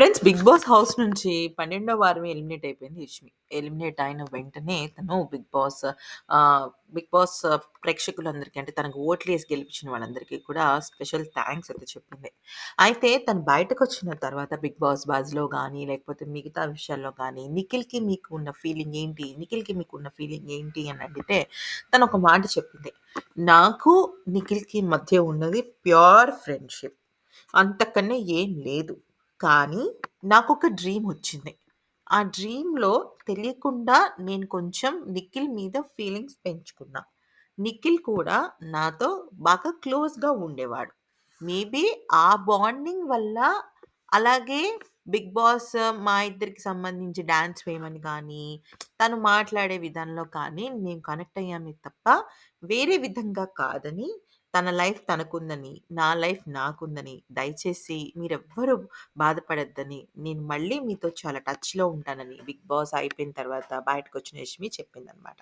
Friends 'big boss' house నుంచి 12వ వారమే eliminate అయిపోయింది యష్మి. ఎలిమినేట్ అయిన వెంటనే తను 'బిగ్ బాస్' ప్రేక్షకులందరికీ అంటే తనకు ఓట్లేసి గెలిపించిన వాళ్ళందరికీ కూడా స్పెషల్ థాంక్స్ అయితే చెప్పింది. అయితే తను బయటకొచ్చిన తర్వాత 'బిగ్ బాస్' బజ్‌లో గానీ, లేకపోతే మిగతా విషయాల్లో గానీ, నిఖిల్‌కి మీకున్న ఫీలింగ్ ఏంటి అని అడిగితే తనొక మాట చెప్పింది. నాకు నిఖిల్‌కి మధ్య ఉన్నది ప్యూర్ ఫ్రెండ్‌షిప్. అంతకన్నా ఏం లేదు. కానీ నాకొక డ్రీమొచ్చింది. ఆ డ్రీమ్‌లో తెలియకుండా నేను కొంచెం నిఖిల్ మీద ఫీలింగ్స్ పెంచుకున్నా. నిఖిల్ కూడా నాతో బాగా క్లోజ్‌గా ఉండేవాడు. మేబీ ఆ బాండింగ్ వల్ల అలాగే 'బిగ్ బాస్' మా ఇద్దరికి సంబంధించి డాన్స్ వేయమని కానీ, తను మాట్లాడే విధానంలో కానీ నేను కనెక్ట్ అయ్యామే తప్ప వేరే విధంగా కాదని, తన లైఫ్ తనకుందని, నా లైఫ్ నాకుందని, దయచేసి మీరెవ్వరు బాధపడొద్దని, నేను మళ్ళీ మీతో చాలా టచ్‌లో ఉంటానని 'బిగ్ బాస్' అయిపోయిన తర్వాత బయటకొచ్చిన యష్మి చెప్పిందనమాట.